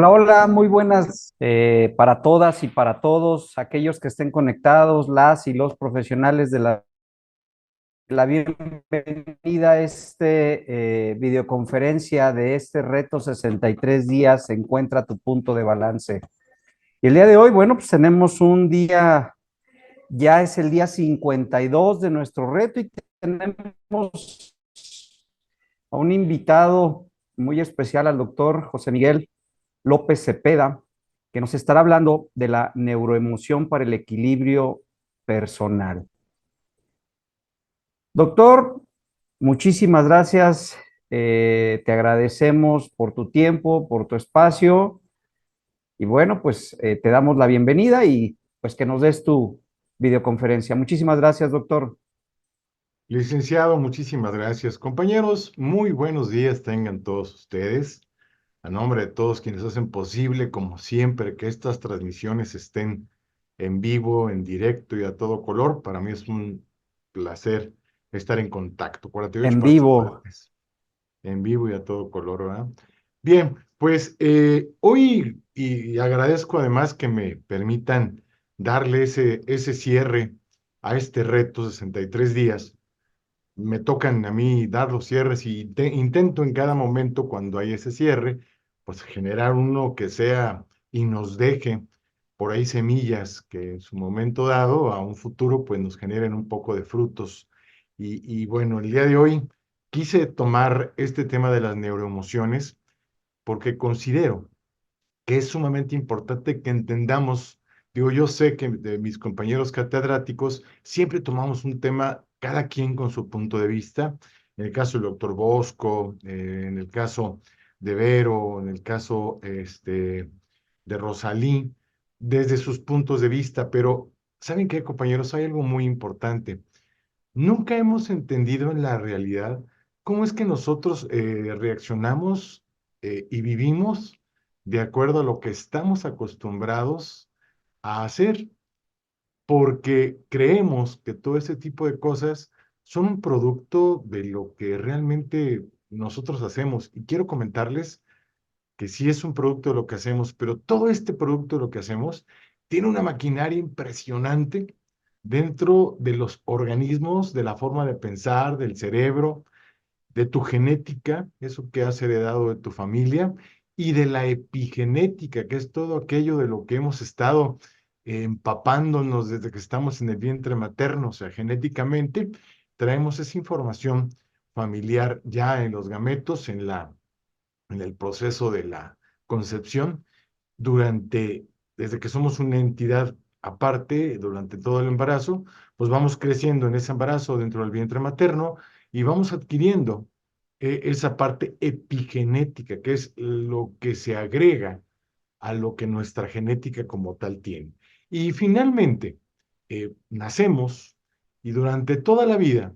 Hola, hola, muy buenas para todas y para todos aquellos que estén conectados, las y los profesionales de la bienvenida a videoconferencia de este reto 63 días, encuentra tu punto de balance. Y el día de hoy, bueno, pues tenemos un día, ya es el día 52 de nuestro reto y tenemos a un invitado muy especial, al doctor José Miguel López Cepeda, que nos estará hablando de la neuroemoción para el equilibrio personal. Doctor, muchísimas gracias. Te agradecemos por tu tiempo, por tu espacio. Y bueno, pues te damos la bienvenida y pues que nos des tu videoconferencia. Muchísimas gracias, doctor. Licenciado, muchísimas gracias. Compañeros, muy buenos días tengan todos ustedes. A nombre de todos quienes hacen posible, como siempre, que estas transmisiones estén en vivo, en directo y a todo color, para mí es un placer estar en contacto. 48 En para todas vivo. partes, en vivo y a todo color, ¿verdad? Bien, pues hoy y agradezco además que me permitan darle ese cierre a este reto 63 días. Me tocan a mí dar los cierres y intento en cada momento cuando hay ese cierre, pues generar uno que sea y nos deje por ahí semillas que en su momento dado, a un futuro, pues nos generen un poco de frutos. Y bueno, el día de hoy quise tomar este tema de las neuroemociones porque considero que es sumamente importante que entendamos, digo, yo sé que de mis compañeros catedráticos siempre tomamos un tema, cada quien con su punto de vista, en el caso del doctor Bosco, en el caso de Vero, en el caso de Rosalí, desde sus puntos de vista, pero ¿saben qué, compañeros? Hay algo muy importante. Nunca hemos entendido en la realidad cómo es que nosotros reaccionamos y vivimos de acuerdo a lo que estamos acostumbrados a hacer, porque creemos que todo ese tipo de cosas son un producto de lo que realmente nosotros hacemos. Y quiero comentarles que sí es un producto de lo que hacemos, pero todo este producto de lo que hacemos tiene una maquinaria impresionante dentro de los organismos, de la forma de pensar, del cerebro, de tu genética, eso que has heredado de tu familia, y de la epigenética, que es todo aquello de lo que hemos estado empapándonos desde que estamos en el vientre materno, o sea, genéticamente, traemos esa información familiar ya en los gametos, en el proceso de la concepción, desde que somos una entidad aparte, durante todo el embarazo, pues vamos creciendo en ese embarazo dentro del vientre materno y vamos adquiriendo esa parte epigenética, que es lo que se agrega a lo que nuestra genética como tal tiene. Y finalmente, nacemos y durante toda la vida,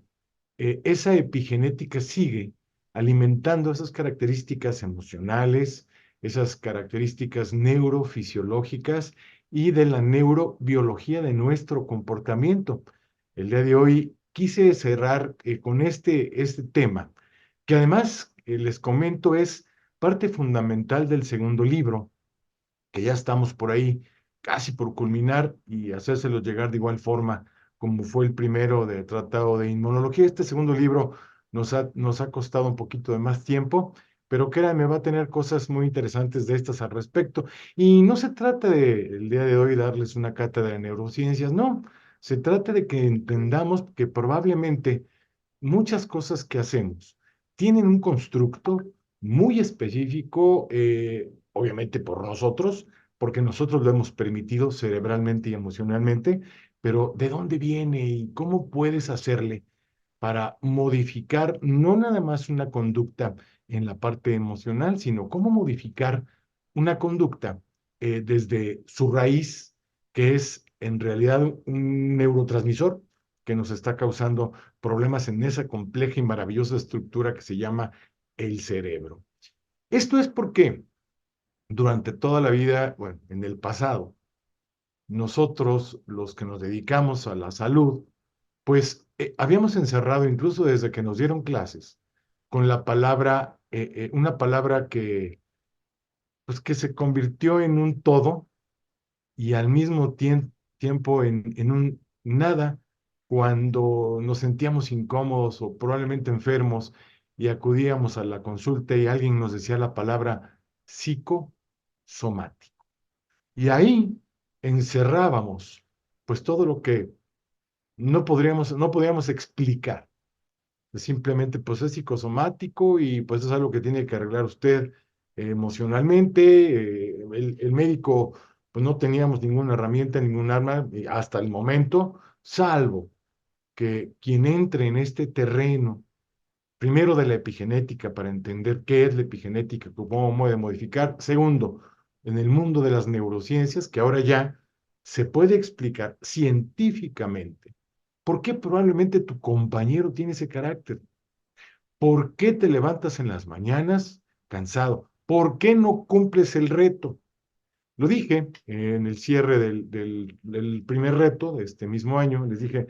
esa epigenética sigue alimentando esas características emocionales, esas características neurofisiológicas y de la neurobiología de nuestro comportamiento. El día de hoy quise cerrar con este tema, que además, les comento, es parte fundamental del segundo libro, que ya estamos por ahí casi por culminar y hacérselo llegar de igual forma como fue el primero de Tratado de Inmunología. Este segundo libro nos ha costado un poquito de más tiempo, pero créanme, va a tener cosas muy interesantes de estas al respecto. Y no se trata de el día de hoy darles una cátedra de neurociencias, no. Se trata de que entendamos que probablemente muchas cosas que hacemos tienen un constructo muy específico, obviamente por nosotros, porque nosotros lo hemos permitido cerebralmente y emocionalmente, pero ¿de dónde viene y cómo puedes hacerle para modificar no nada más una conducta en la parte emocional, sino cómo modificar una conducta desde su raíz, que es en realidad un neurotransmisor que nos está causando problemas en esa compleja y maravillosa estructura que se llama el cerebro? Esto es porque durante toda la vida, bueno, en el pasado, nosotros, los que nos dedicamos a la salud, pues habíamos encerrado, incluso desde que nos dieron clases, con la palabra, una palabra pues que se convirtió en un todo y al mismo tiempo en un nada cuando nos sentíamos incómodos o probablemente enfermos y acudíamos a la consulta y alguien nos decía la palabra psicosomático. Y ahí encerrábamos pues todo lo que no podíamos explicar. Simplemente pues es psicosomático y pues es algo que tiene que arreglar usted emocionalmente. El médico pues no teníamos ninguna herramienta, ningún arma hasta el momento, salvo que quien entre en este terreno, primero de la epigenética para entender qué es la epigenética, cómo puede modificar. Segundo, en el mundo de las neurociencias, que ahora ya se puede explicar científicamente por qué probablemente tu compañero tiene ese carácter. ¿Por qué te levantas en las mañanas cansado? ¿Por qué no cumples el reto? Lo dije en el cierre del primer reto de este mismo año. Les dije,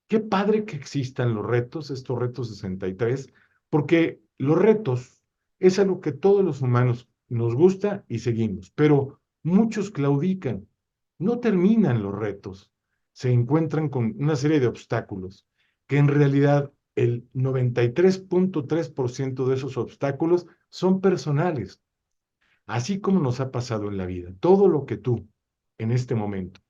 qué padre que existan los retos, estos retos 63, porque los retos es algo que todos los humanos nos gusta y seguimos, pero muchos claudican, no terminan los retos, se encuentran con una serie de obstáculos, que en realidad el 93.3% de esos obstáculos son personales, así como nos ha pasado en la vida. Todo lo que tú en este momento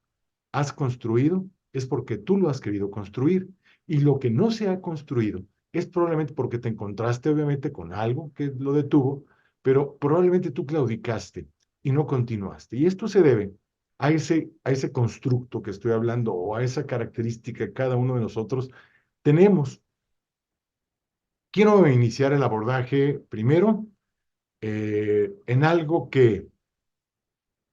has construido es porque tú lo has querido construir. Y lo que no se ha construido es probablemente porque te encontraste obviamente con algo que lo detuvo, pero probablemente tú claudicaste y no continuaste. Y esto se debe a ese constructo que estoy hablando o a esa característica que cada uno de nosotros tenemos. Quiero iniciar el abordaje primero en algo que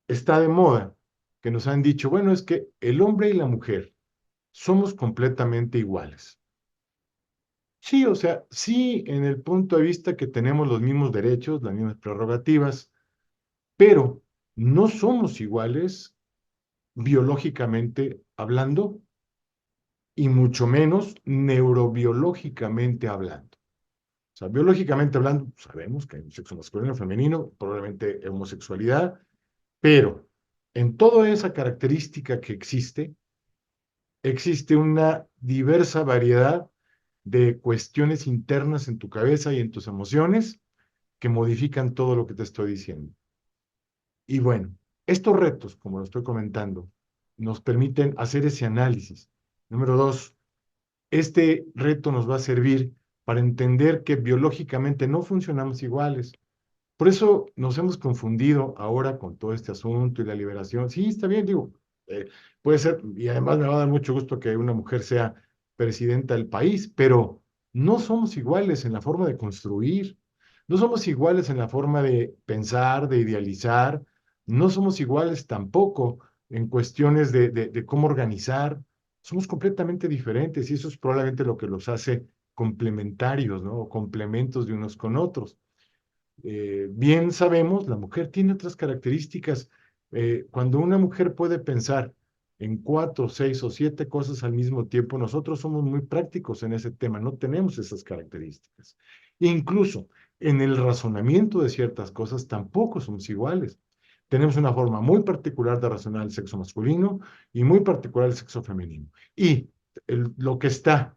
está de moda, que nos han dicho, bueno, es que el hombre y la mujer somos completamente iguales. Sí, o sea, sí, en el punto de vista que tenemos los mismos derechos, las mismas prerrogativas, pero no somos iguales biológicamente hablando y mucho menos neurobiológicamente hablando. O sea, biológicamente hablando, sabemos que hay un sexo masculino, femenino, probablemente homosexualidad, pero en toda esa característica que existe, existe una diversa variedad de cuestiones internas en tu cabeza y en tus emociones que modifican todo lo que te estoy diciendo. Y bueno, estos retos, como lo estoy comentando, nos permiten hacer ese análisis. Número dos, este reto nos va a servir para entender que biológicamente no funcionamos iguales. Por eso nos hemos confundido ahora con todo este asunto y la liberación. Sí, está bien, digo, puede ser, y además me va a dar mucho gusto que una mujer sea presidenta del país, pero no somos iguales en la forma de construir, no somos iguales en la forma de pensar, de idealizar, no somos iguales tampoco en cuestiones de cómo organizar, somos completamente diferentes y eso es probablemente lo que los hace complementarios, ¿no? O complementos de unos con otros. Bien sabemos, la mujer tiene otras características. Cuando una mujer puede pensar en cuatro, seis o siete cosas al mismo tiempo, nosotros somos muy prácticos en ese tema, no tenemos esas características. Incluso en el razonamiento de ciertas cosas tampoco somos iguales. Tenemos una forma muy particular de razonar el sexo masculino y muy particular el sexo femenino. Y lo que está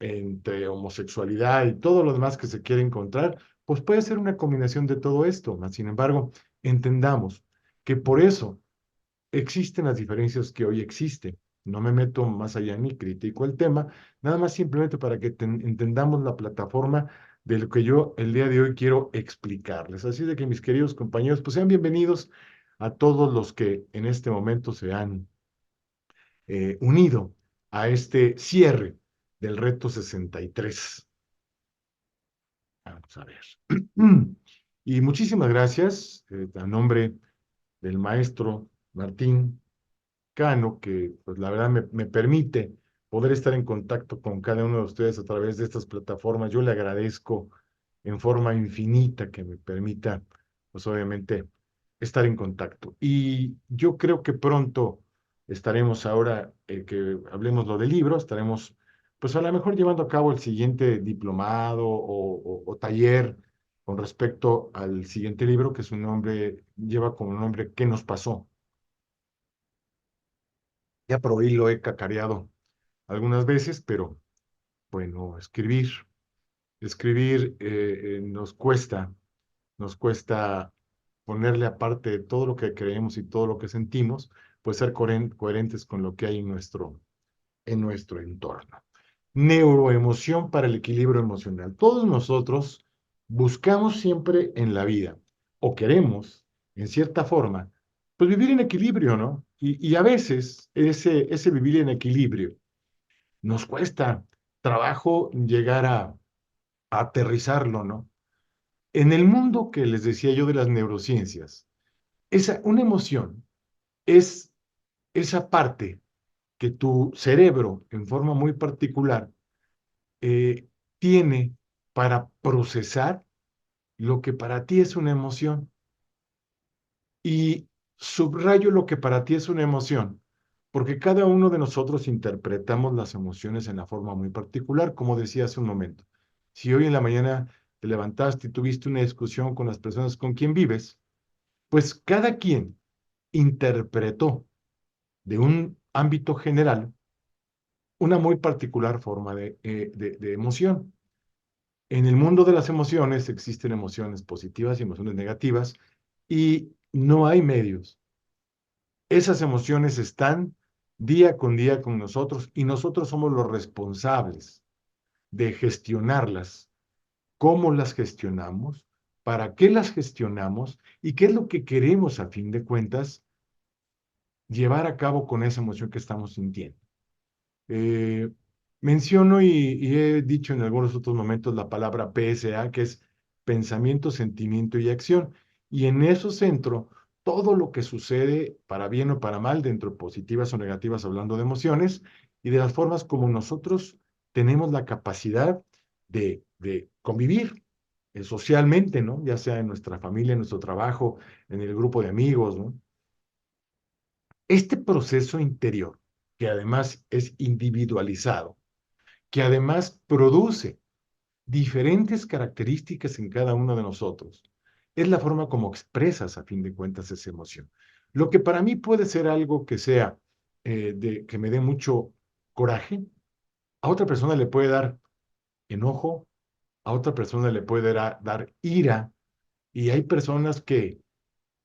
entre homosexualidad y todo lo demás que se quiere encontrar, pues puede ser una combinación de todo esto, mas sin embargo, entendamos que por eso existen las diferencias que hoy existen. No me meto más allá ni critico el tema, nada más simplemente para que entendamos la plataforma de lo que yo el día de hoy quiero explicarles. Así de que mis queridos compañeros, pues sean bienvenidos a todos los que en este momento se han unido a este cierre del reto 63. Vamos a ver. Y muchísimas gracias a nombre del maestro Martín Cano, que pues la verdad me permite poder estar en contacto con cada uno de ustedes a través de estas plataformas. Yo le agradezco en forma infinita que me permita, pues obviamente, estar en contacto. Y yo creo que pronto estaremos ahora, que hablemos lo del libro, estaremos, pues a lo mejor llevando a cabo el siguiente diplomado o taller con respecto al siguiente libro, que su nombre lleva como nombre ¿Qué nos pasó? Ya por ahí lo he cacareado algunas veces, pero bueno, escribir nos cuesta ponerle aparte de todo lo que creemos y todo lo que sentimos, pues ser coherentes con lo que hay en nuestro entorno. Neuroemoción para el equilibrio emocional. Todos nosotros buscamos siempre en la vida, o queremos, en cierta forma, pues vivir en equilibrio, ¿no? Y a veces ese vivir en equilibrio nos cuesta trabajo llegar a aterrizarlo, ¿no? En el mundo que les decía yo de las neurociencias, una emoción es esa parte que tu cerebro, en forma muy particular, eh, tiene para procesar lo que para ti es una emoción. Y subrayo lo que para ti es una emoción, porque cada uno de nosotros interpretamos las emociones en la forma muy particular, como decía hace un momento. Si hoy en la mañana te levantaste y tuviste una discusión con las personas con quien vives, pues cada quien interpretó de un ámbito general una muy particular forma de emoción. En el mundo de las emociones existen emociones positivas y emociones negativas y no hay medios. Esas emociones están día con día con nosotros y nosotros somos los responsables de gestionarlas, cómo las gestionamos, para qué las gestionamos y qué es lo que queremos a fin de cuentas llevar a cabo con esa emoción que estamos sintiendo. Eh, Menciono y he dicho en algunos otros momentos la palabra PSA, que es pensamiento, sentimiento y acción. Y en eso centro todo lo que sucede, para bien o para mal, dentro de positivas o negativas, hablando de emociones, y de las formas como nosotros tenemos la capacidad de convivir socialmente, ¿no? Ya sea en nuestra familia, en nuestro trabajo, en el grupo de amigos, ¿no? Este proceso interior, que además es individualizado, que además produce diferentes características en cada uno de nosotros, es la forma como expresas a fin de cuentas esa emoción. Lo que para mí puede ser algo que sea que me dé mucho coraje, a otra persona le puede dar enojo, a otra persona le puede dar ira, y hay personas que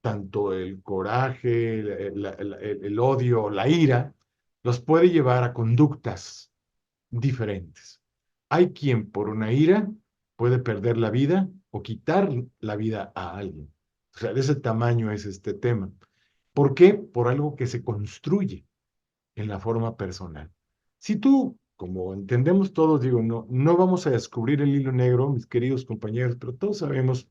tanto el coraje, el odio, la ira, los puede llevar a conductas diferentes. Hay quien por una ira puede perder la vida o quitar la vida a alguien. O sea, de ese tamaño es este tema. ¿Por qué? Por algo que se construye en la forma personal. Si tú, como entendemos todos, digo, no vamos a descubrir el hilo negro, mis queridos compañeros, pero todos sabemos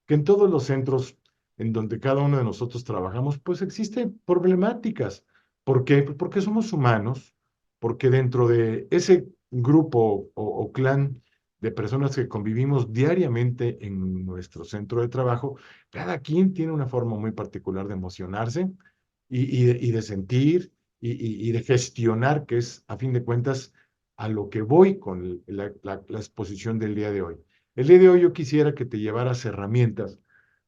que en todos los centros en donde cada uno de nosotros trabajamos, pues existen problemáticas. ¿Por qué? Pues porque somos humanos, porque dentro de ese grupo o clan de personas que convivimos diariamente en nuestro centro de trabajo, cada quien tiene una forma muy particular de emocionarse y de sentir y de gestionar, que es, a fin de cuentas, a lo que voy con la exposición del día de hoy. El día de hoy yo quisiera que te llevaras herramientas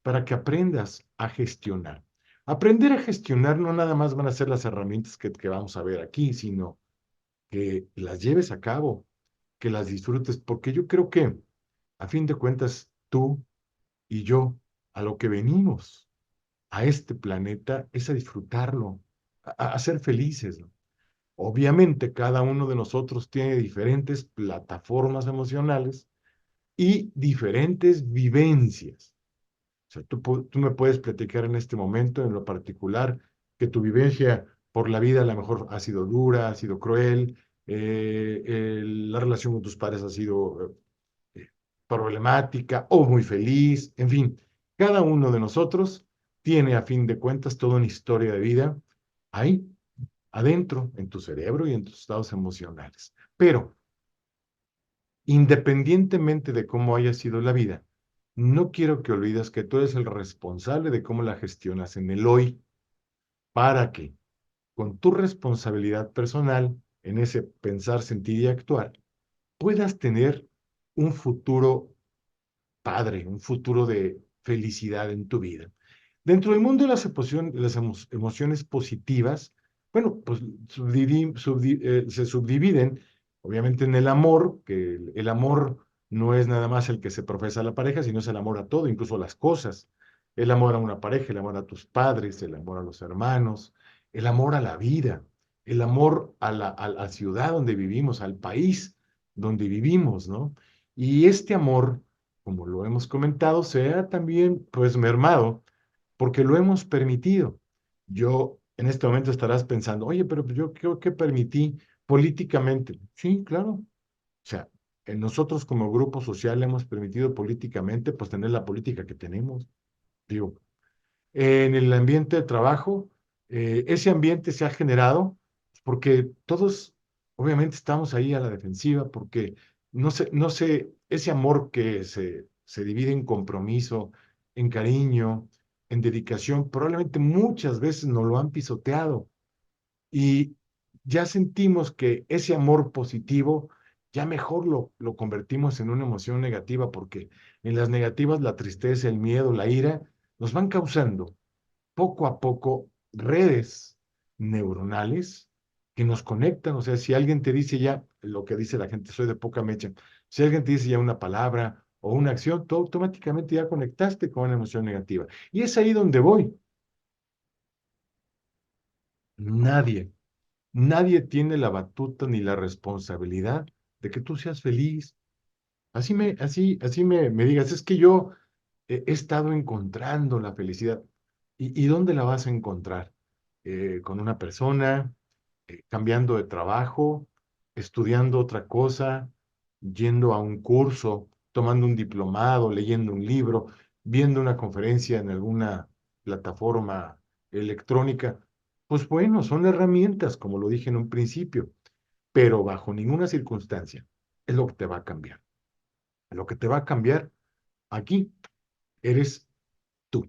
para que aprendas a gestionar. Aprender a gestionar no nada más van a ser las herramientas que vamos a ver aquí, sino que las lleves a cabo, que las disfrutes, porque yo creo que, a fin de cuentas, tú y yo, a lo que venimos a este planeta es a disfrutarlo, a ser felices, ¿no? Obviamente, cada uno de nosotros tiene diferentes plataformas emocionales y diferentes vivencias. O sea, tú me puedes platicar en este momento, en lo particular, que tu vivencia por la vida a lo mejor ha sido dura, ha sido cruel, la relación con tus padres ha sido problemática o muy feliz, en fin, cada uno de nosotros tiene a fin de cuentas toda una historia de vida ahí, adentro, en tu cerebro y en tus estados emocionales. Pero, independientemente de cómo haya sido la vida, no quiero que olvides que tú eres el responsable de cómo la gestionas en el hoy, para que con tu responsabilidad personal, en ese pensar, sentir y actuar, puedas tener un futuro padre, un futuro de felicidad en tu vida. Dentro del mundo de las emociones positivas, bueno, pues se subdividen, obviamente, en el amor, que el amor no es nada más el que se profesa a la pareja, sino es el amor a todo, incluso a las cosas. El amor a una pareja, el amor a tus padres, el amor a los hermanos, el amor a la vida, el amor a la ciudad donde vivimos, al país donde vivimos, ¿no? Y este amor, como lo hemos comentado, se ha también, pues, mermado porque lo hemos permitido. Yo, en este momento estarás pensando, oye, pero pues yo creo que permití políticamente. Sí, claro. O sea, nosotros como grupo social hemos permitido políticamente, pues, tener la política que tenemos. Digo, en el ambiente de trabajo, ese ambiente se ha generado porque todos, obviamente, estamos ahí a la defensiva, porque no sé, ese amor que se divide en compromiso, en cariño, en dedicación, probablemente muchas veces nos lo han pisoteado y ya sentimos que ese amor positivo ya mejor lo convertimos en una emoción negativa, porque en las negativas la tristeza, el miedo, la ira nos van causando poco a poco redes neuronales que nos conectan. O sea, si alguien te dice ya lo que dice la gente, soy de poca mecha, si alguien te dice ya una palabra o una acción, tú automáticamente ya conectaste con una emoción negativa. Y es ahí donde voy. Nadie, nadie tiene la batuta ni la responsabilidad de que tú seas feliz. Así me digas, es que yo he estado encontrando la felicidad. ¿Y dónde la vas a encontrar? ¿Con una persona, cambiando de trabajo, estudiando otra cosa, yendo a un curso, tomando un diplomado, leyendo un libro, viendo una conferencia en alguna plataforma electrónica? Pues bueno, son herramientas, como lo dije en un principio, pero bajo ninguna circunstancia es lo que te va a cambiar. Lo que te va a cambiar aquí eres tú.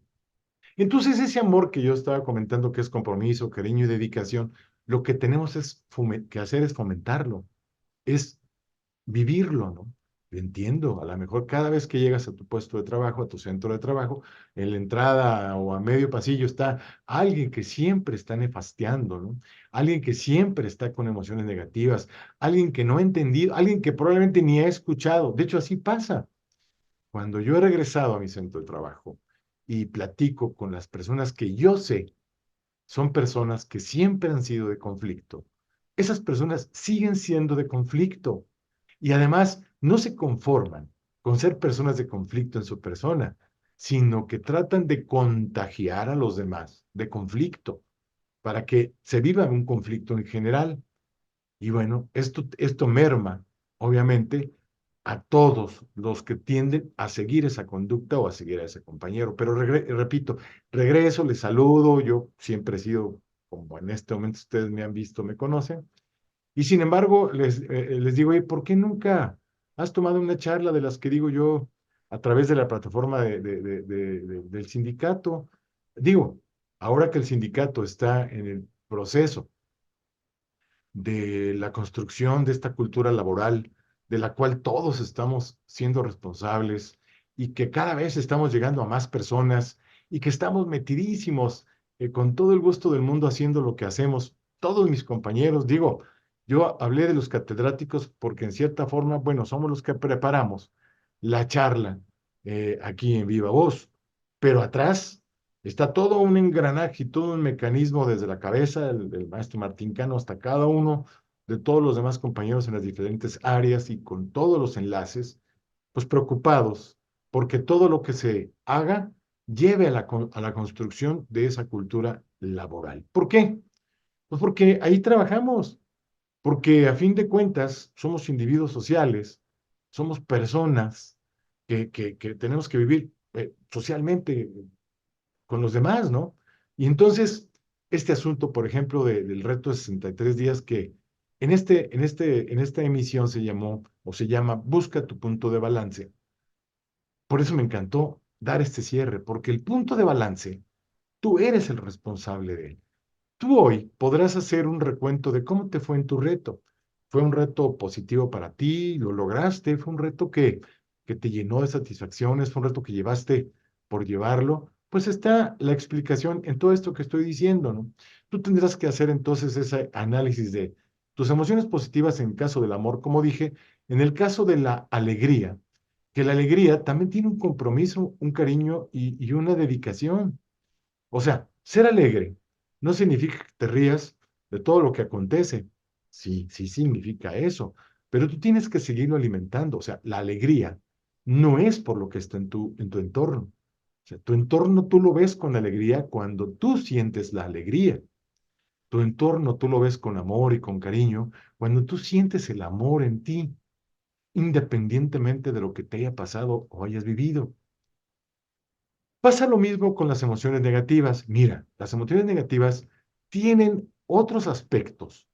Entonces, ese amor que yo estaba comentando, que es compromiso, cariño y dedicación, lo que tenemos que hacer es fomentarlo, es vivirlo, ¿no? Yo entiendo, a lo mejor cada vez que llegas a tu puesto de trabajo, a tu centro de trabajo, en la entrada o a medio pasillo está alguien que siempre está nefasteando, ¿no? Alguien que siempre está con emociones negativas, alguien que no ha entendido, alguien que probablemente ni ha escuchado. De hecho, así pasa. Cuando yo he regresado a mi centro de trabajo y platico con las personas que yo sé son personas que siempre han sido de conflicto, esas personas siguen siendo de conflicto y además no se conforman con ser personas de conflicto en su persona, sino que tratan de contagiar a los demás de conflicto para que se viva un conflicto en general. Y bueno, esto merma, obviamente, a todos los que tienden a seguir esa conducta o a seguir a ese compañero. Pero repito, regreso, les saludo, yo siempre he sido, como en este momento ustedes me han visto, me conocen, y sin embargo les digo, ¿y por qué nunca has tomado una charla de las que digo yo a través de la plataforma del sindicato? Digo, ahora que el sindicato está en el proceso de la construcción de esta cultura laboral, de la cual todos estamos siendo responsables y que cada vez estamos llegando a más personas y que estamos metidísimos con todo el gusto del mundo haciendo lo que hacemos. Todos mis compañeros, digo, yo hablé de los catedráticos porque en cierta forma, bueno, somos los que preparamos la charla aquí en Viva Voz, pero atrás está todo un engranaje y todo un mecanismo desde la cabeza del maestro Martín Cano hasta cada uno de todos los demás compañeros en las diferentes áreas y con todos los enlaces, pues preocupados porque todo lo que se haga lleve a la construcción de esa cultura laboral. ¿Por qué? Pues porque ahí trabajamos, porque a fin de cuentas somos individuos sociales, somos personas que tenemos que vivir socialmente con los demás, ¿no? Y entonces, este asunto, por ejemplo, del reto de 63 días que en esta emisión se llamó o se llama Busca tu punto de balance. Por eso me encantó dar este cierre, porque el punto de balance, tú eres el responsable de él. Tú hoy podrás hacer un recuento de cómo te fue en tu reto. ¿Fue un reto positivo para ti? ¿Lo lograste? ¿Fue un reto que que te llenó de satisfacciones, fue un reto que llevaste por llevarlo, pues está la explicación en todo esto que estoy diciendo, ¿no? Tú tendrás que hacer entonces ese análisis de tus emociones positivas en el caso del amor, como dije, en el caso de la alegría, que la alegría también tiene un compromiso, un cariño y una dedicación. O sea, ser alegre no significa que te rías de todo lo que acontece. Sí, sí significa eso, pero tú tienes que seguirlo alimentando. O sea, la alegría no es por lo que está en tu entorno. O sea, tu entorno tú lo ves con alegría cuando tú sientes la alegría. Tu entorno tú lo ves con amor y con cariño cuando tú sientes el amor en ti, independientemente de lo que te haya pasado o hayas vivido. Pasa lo mismo con las emociones negativas. Mira, las emociones negativas tienen otros aspectos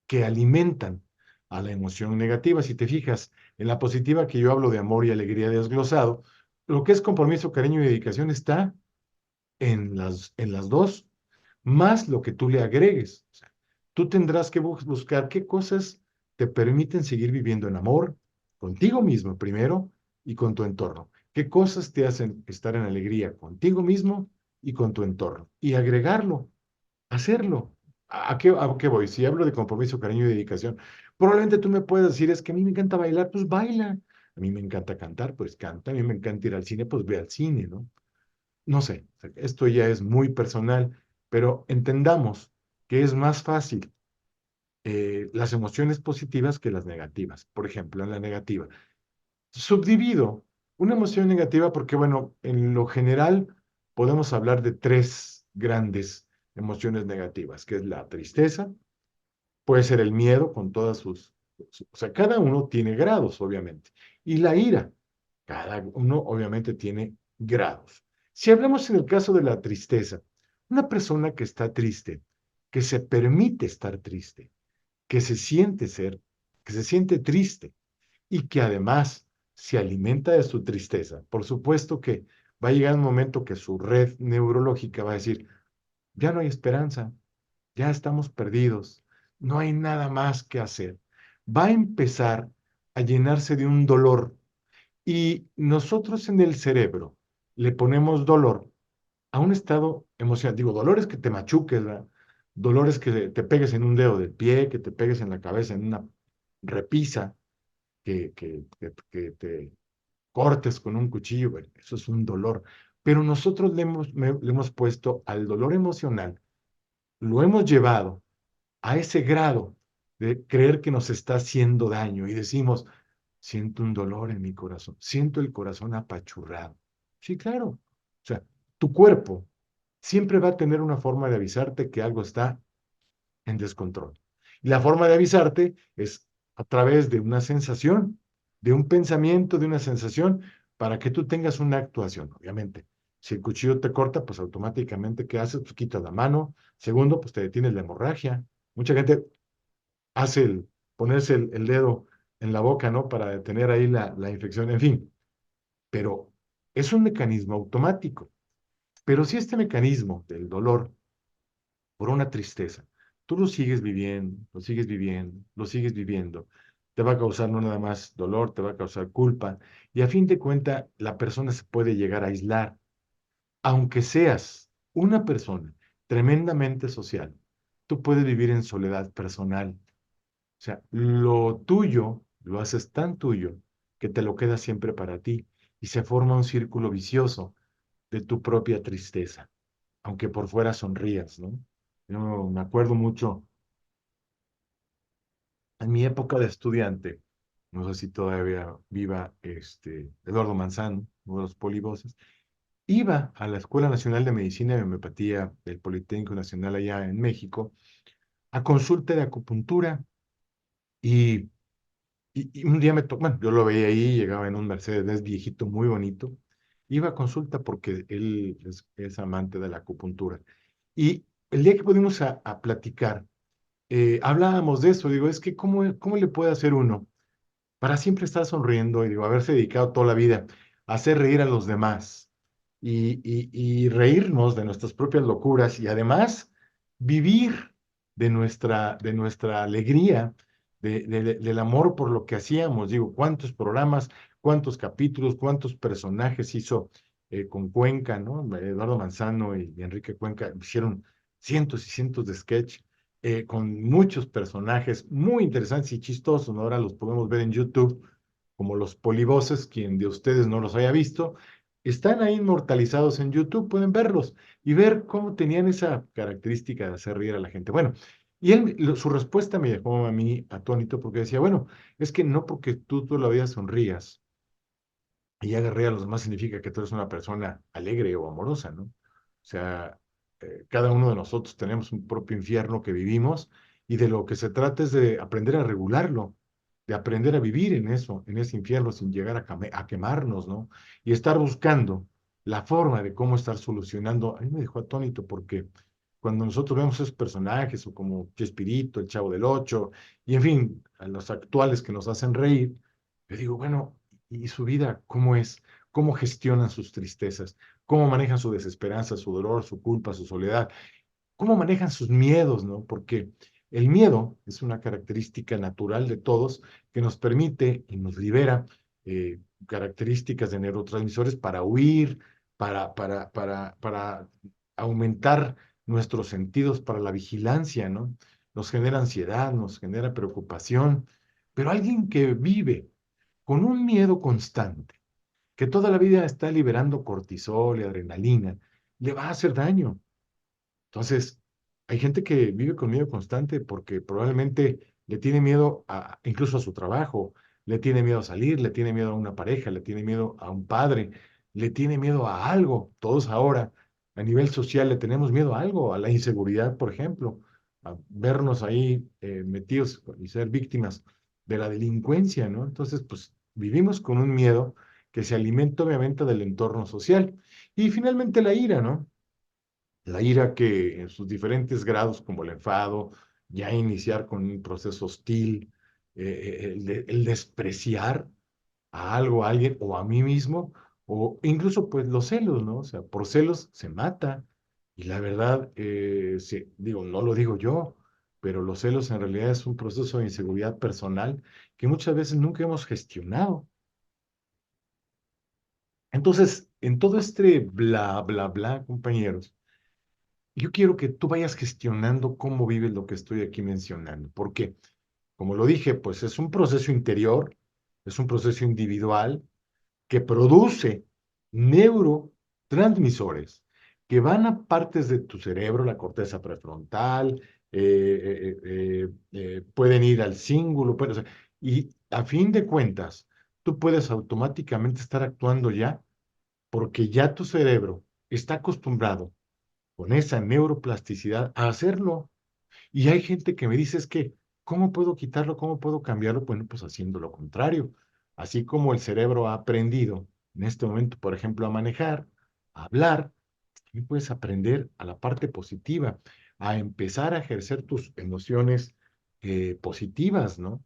que alimentan a la emoción negativa. Si te fijas, en la positiva que yo hablo de amor y alegría desglosado, lo que es compromiso, cariño y dedicación está en las dos, más lo que tú le agregues. O sea, tú tendrás que buscar qué cosas te permiten seguir viviendo en amor, contigo mismo primero y con tu entorno. ¿Qué cosas te hacen estar en alegría contigo mismo y con tu entorno? Y agregarlo, hacerlo. A qué voy? Si hablo de compromiso, cariño y dedicación, probablemente tú me puedas decir, es que a mí me encanta bailar, pues baila. A mí me encanta cantar, pues canta. A mí me encanta ir al cine, pues ve al cine, ¿no? No sé, esto ya es muy personal, pero entendamos que es más fácil las emociones positivas que las negativas. Por ejemplo, en la negativa. Subdivido una emoción negativa porque, bueno, en lo general podemos hablar de tres grandes emociones negativas, que es la tristeza, puede ser el miedo con todas o sea, cada uno tiene grados, obviamente, y la ira, cada uno obviamente tiene grados. Si hablamos en el caso de la tristeza, una persona que está triste, que se permite estar triste, que se siente ser, que se siente triste y que además se alimenta de su tristeza, por supuesto que va a llegar un momento que su red neurológica va a decir, ya no hay esperanza, ya estamos perdidos, no hay nada más que hacer. Va a empezar a llenarse de un dolor y nosotros en el cerebro le ponemos dolor a un estado emocional. Digo, dolores que te machuques, ¿verdad? Dolores que te pegues en un dedo del pie, que te pegues en la cabeza, en una repisa, que te cortes con un cuchillo, bueno, eso es un dolor. Pero nosotros le hemos puesto al dolor emocional, lo hemos llevado a ese grado de creer que nos está haciendo daño y decimos, siento un dolor en mi corazón, siento el corazón apachurrado. Sí, claro. O sea, tu cuerpo siempre va a tener una forma de avisarte que algo está en descontrol. Y la forma de avisarte es a través de una sensación, de un pensamiento, de una sensación, para que tú tengas una actuación, obviamente. Si el cuchillo te corta, pues automáticamente, ¿qué haces? Pues quitas la mano. Segundo, pues te detienes la hemorragia. Mucha gente hace ponerse el dedo en la boca, ¿no? Para detener ahí la infección, en fin. Pero es un mecanismo automático. Pero si este mecanismo del dolor por una tristeza, tú lo sigues viviendo, lo sigues viviendo, lo sigues viviendo, te va a causar no nada más dolor, te va a causar culpa, y a fin de cuentas la persona se puede llegar a aislar, aunque seas una persona tremendamente social, tú puedes vivir en soledad personal. O sea, lo tuyo lo haces tan tuyo que te lo quedas siempre para ti y se forma un círculo vicioso de tu propia tristeza, aunque por fuera sonrías, ¿no? Yo me acuerdo mucho en mi época de estudiante, no sé si todavía viva Eduardo Manzano, uno de los polivoces, iba a la Escuela Nacional de Medicina y Homeopatía del Politécnico Nacional allá en México a consulta de acupuntura y y un día me tocó, bueno, yo lo veía ahí, llegaba en un Mercedes viejito, muy bonito. Iba a consulta porque él es amante de la acupuntura. Y el día que pudimos a platicar, hablábamos de eso. Digo, es que ¿cómo le puede hacer uno para siempre estar sonriendo y digo, haberse dedicado toda la vida a hacer reír a los demás y reírnos de nuestras propias locuras y además vivir de nuestra alegría del amor por lo que hacíamos. Digo, cuántos programas, cuántos capítulos, cuántos personajes hizo con Cuenca, ¿no? Eduardo Manzano y Enrique Cuenca hicieron cientos y cientos de sketch con muchos personajes muy interesantes y chistosos, ¿no? Ahora los podemos ver en YouTube, como los polivoces, quien de ustedes no los haya visto, están ahí inmortalizados en YouTube, pueden verlos y ver cómo tenían esa característica de hacer reír a la gente. Bueno, y él, su respuesta me dejó a mí atónito porque decía, bueno, es que no porque tú toda la vida sonrías y hagas reír a los demás significa que tú eres una persona alegre o amorosa, ¿no? O sea, cada uno de nosotros tenemos un propio infierno que vivimos y de lo que se trata es de aprender a regularlo, de aprender a vivir en eso, en ese infierno sin llegar a quemarnos, ¿no? Y estar buscando la forma de cómo estar solucionando. A mí me dejó atónito porque cuando nosotros vemos esos personajes o como Chespirito, el Chavo del Ocho, y en fin, a los actuales que nos hacen reír, yo digo, bueno, ¿y su vida cómo es? ¿Cómo gestionan sus tristezas? ¿Cómo manejan su desesperanza, su dolor, su culpa, su soledad? ¿Cómo manejan sus miedos, no? Porque el miedo es una característica natural de todos que nos permite y nos libera características de neurotransmisores para huir, para aumentar nuestros sentidos, para la vigilancia, ¿no? Nos genera ansiedad, nos genera preocupación, pero alguien que vive con un miedo constante, que toda la vida está liberando cortisol y adrenalina, le va a hacer daño. Entonces, hay gente que vive con miedo constante porque probablemente le tiene miedo incluso a su trabajo, le tiene miedo a salir, le tiene miedo a una pareja, le tiene miedo a un padre, le tiene miedo a algo. Todos ahora, a nivel social, le tenemos miedo a algo, a la inseguridad, por ejemplo, a vernos ahí metidos y ser víctimas de la delincuencia, ¿no? Entonces, pues vivimos con un miedo que se alimenta obviamente del entorno social. Y finalmente la ira, ¿no? La ira que en sus diferentes grados, como el enfado, ya iniciar con un proceso hostil, el despreciar a algo, a alguien o a mí mismo, o incluso pues los celos, ¿no? O sea, por celos se mata. Y la verdad, sí, digo, no lo digo yo, pero los celos en realidad es un proceso de inseguridad personal que muchas veces nunca hemos gestionado. Entonces, en todo este bla, bla, bla, compañeros, yo quiero que tú vayas gestionando cómo vives lo que estoy aquí mencionando, porque, como lo dije, pues es un proceso interior, es un proceso individual que produce neurotransmisores que van a partes de tu cerebro, la corteza prefrontal, pueden ir al cíngulo, o sea, y a fin de cuentas, tú puedes automáticamente estar actuando ya, porque ya tu cerebro está acostumbrado con esa neuroplasticidad a hacerlo. Y hay gente que me dice es que, ¿cómo puedo quitarlo? ¿Cómo puedo cambiarlo? Bueno, pues haciendo lo contrario. Así como el cerebro ha aprendido en este momento, por ejemplo, a manejar, a hablar, también puedes aprender a la parte positiva, a empezar a ejercer tus emociones positivas, ¿no?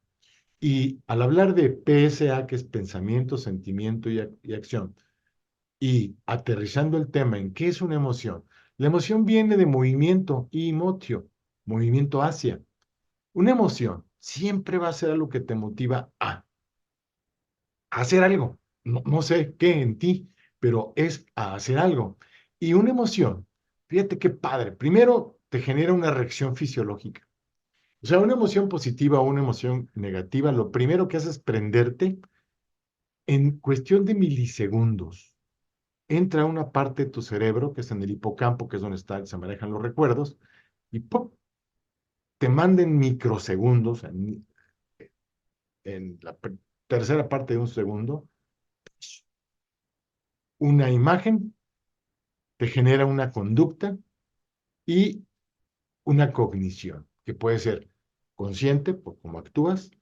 Y al hablar de PSA, que es pensamiento, sentimiento y acción, y aterrizando el tema en qué es una emoción, la emoción viene de movimiento y motio, movimiento hacia. Una emoción siempre va a ser algo que te motiva a hacer algo. No, no sé qué en ti, pero es a hacer algo. Y una emoción, fíjate qué padre. Primero te genera una reacción fisiológica. O sea, una emoción positiva o una emoción negativa, lo primero que hace es prenderte en cuestión de milisegundos. Entra a una parte de tu cerebro, que es en el hipocampo, que es donde se manejan los recuerdos, y ¡pum! Te manda en microsegundos, en la tercera parte de un segundo, una imagen, te genera una conducta y una cognición, que puede ser consciente por cómo actúas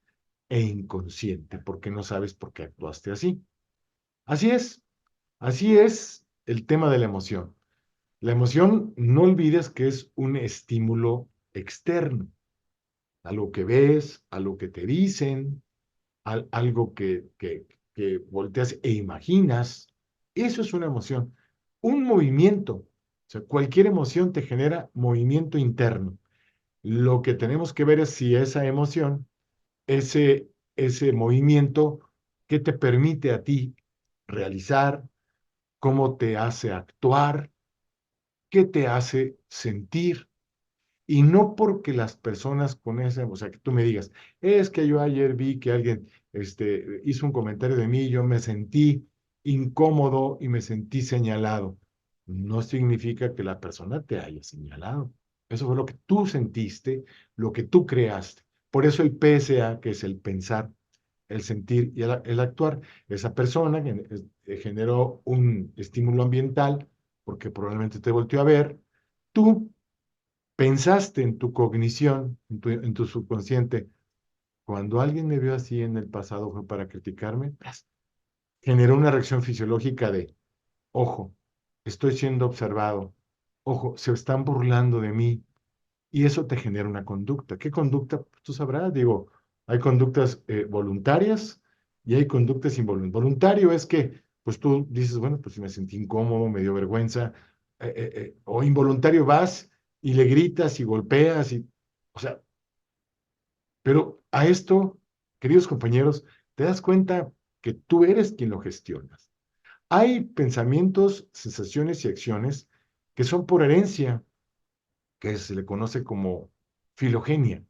e inconsciente porque no sabes por qué actuaste así. Así es, así es el tema de la emoción. La emoción, no olvides que es un estímulo externo, algo que ves, algo que te dicen, algo que volteas e imaginas. Eso es una emoción. Un movimiento, o sea, cualquier emoción te genera movimiento interno. Lo que tenemos que ver es si esa emoción ese movimiento que te permite a ti realizar, cómo te hace actuar, qué te hace sentir. Y no porque las personas con esa, o sea, que tú me digas, es que yo ayer vi que alguien hizo un comentario de mí, yo me sentí incómodo y me sentí señalado. No significa que la persona te haya señalado. Eso fue lo que tú sentiste, lo que tú creaste. Por eso el PSA, que es el pensar, el sentir y el actuar, esa persona generó un estímulo ambiental porque probablemente te volteó a ver. Tú pensaste en tu cognición, en tu subconsciente, cuando alguien me vio así en el pasado fue para criticarme, ¡pras! Generó una reacción fisiológica de, ojo, estoy siendo observado, ojo, se están burlando de mí, y eso te genera una conducta. ¿Qué conducta? Pues tú sabrás, digo, hay conductas voluntarias y hay conductas involuntarias. Voluntario es que, pues tú dices, bueno, pues si me sentí incómodo, me dio vergüenza, o involuntario vas y le gritas y golpeas, o sea, pero a esto, queridos compañeros, te das cuenta que tú eres quien lo gestionas. Hay pensamientos, sensaciones y acciones que son por herencia, que se le conoce como filogenia.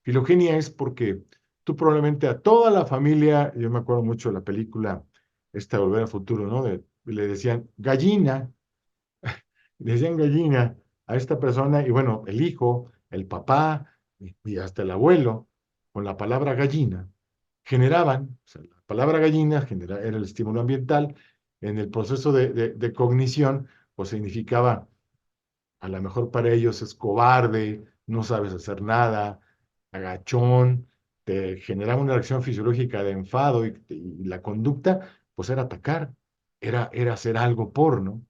Filogenia es porque tú probablemente a toda la familia, yo me acuerdo mucho de la película esta Volver al Futuro, ¿no? Le decían gallina, le decían gallina a esta persona, y bueno, el hijo, el papá y hasta el abuelo, con la palabra gallina, generaban, o sea, la palabra gallina era el estímulo ambiental, en el proceso de cognición, pues significaba a lo mejor para ellos es cobarde, no sabes hacer nada, agachón, te generaba una reacción fisiológica de enfado y la conducta, pues era atacar, era hacer algo por, ¿no?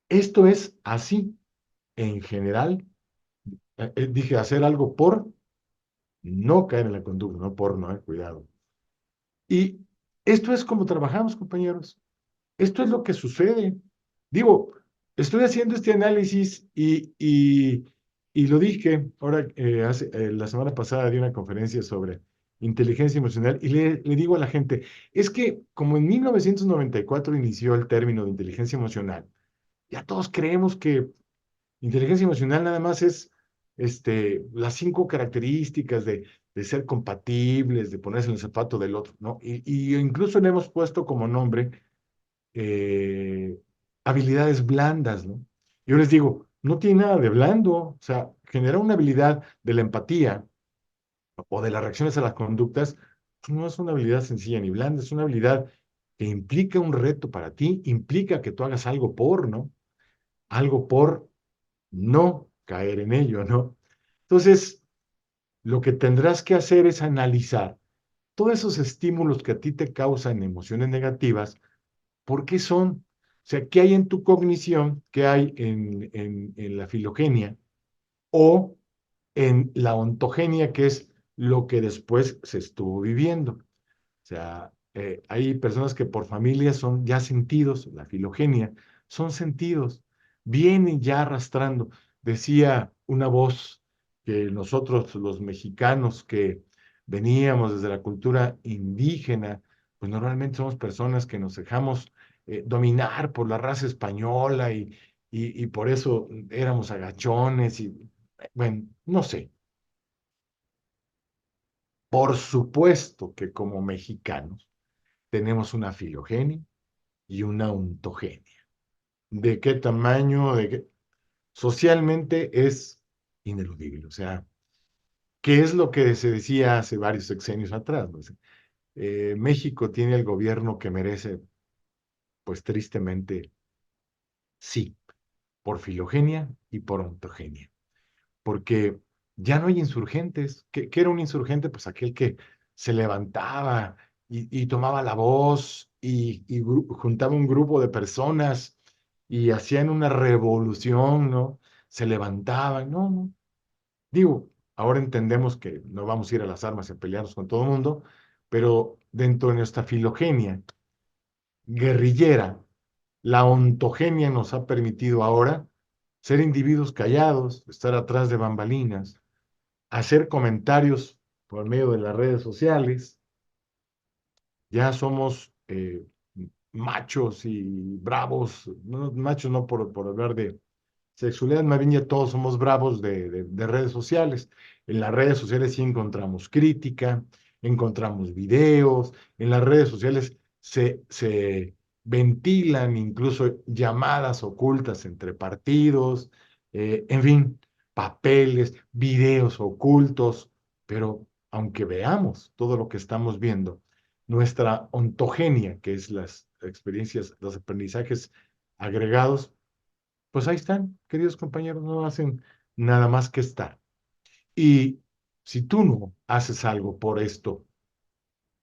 Esto es así, en general, dije hacer algo por no caer en la conducta, no por no, cuidado. Y esto es como trabajamos, compañeros. Esto es lo que sucede. Digo, estoy haciendo este análisis y lo dije, ahora, la semana pasada di una conferencia sobre inteligencia emocional y le digo a la gente, es que como en 1994 inició el término de inteligencia emocional, ya todos creemos que inteligencia emocional nada más es las 5 características de ser compatibles, de ponerse en el zapato del otro, ¿no? Y incluso le hemos puesto como nombre eh, habilidades blandas, ¿no? Yo les digo, no tiene nada de blando, o sea, generar una habilidad de la empatía o de las reacciones a las conductas, pues no es una habilidad sencilla ni blanda, es una habilidad que implica un reto para ti, implica que tú hagas algo por, ¿no? Algo por no caer en ello, ¿no? Entonces, lo que tendrás que hacer es analizar todos esos estímulos que a ti te causan emociones negativas. ¿Por qué son? O sea, ¿qué hay en tu cognición? ¿Qué hay en la filogenia? O en la ontogenia, que es lo que después se estuvo viviendo. O sea, hay personas que por familia son ya sentidos, la filogenia, son sentidos, vienen ya arrastrando. Decía una voz que nosotros, los mexicanos que veníamos desde la cultura indígena, pues normalmente somos personas que nos dejamos dominar por la raza española y por eso éramos agachones y, bueno, no sé. Por supuesto que como mexicanos tenemos una filogenia y una ontogenia. ¿De qué tamaño? Socialmente es ineludible. O sea, ¿qué es lo que se decía hace varios sexenios atrás? ¿No? México tiene el gobierno que merece, pues tristemente, sí, por filogenia y por ontogenia. Porque ya no hay insurgentes. ¿Qué era un insurgente? Pues aquel que se levantaba y tomaba la voz y juntaba un grupo de personas y hacían una revolución, ¿no? Se levantaban, no, no. Digo, ahora entendemos que no vamos a ir a las armas y a pelearnos con todo el mundo, pero dentro de nuestra filogenia guerrillera, la ontogenia nos ha permitido ahora ser individuos callados, estar atrás de bambalinas, hacer comentarios por medio de las redes sociales. Ya somos machos y bravos, no, machos no por hablar de sexualidad, más bien ya todos somos bravos de redes sociales. En las redes sociales sí encontramos crítica, encontramos videos, en las redes sociales se ventilan incluso llamadas ocultas entre partidos, en fin, papeles, videos ocultos, pero aunque veamos todo lo que estamos viendo, nuestra ontogenia, que es las experiencias, los aprendizajes agregados, pues ahí están, queridos compañeros, no hacen nada más que estar. Y si tú no haces algo por esto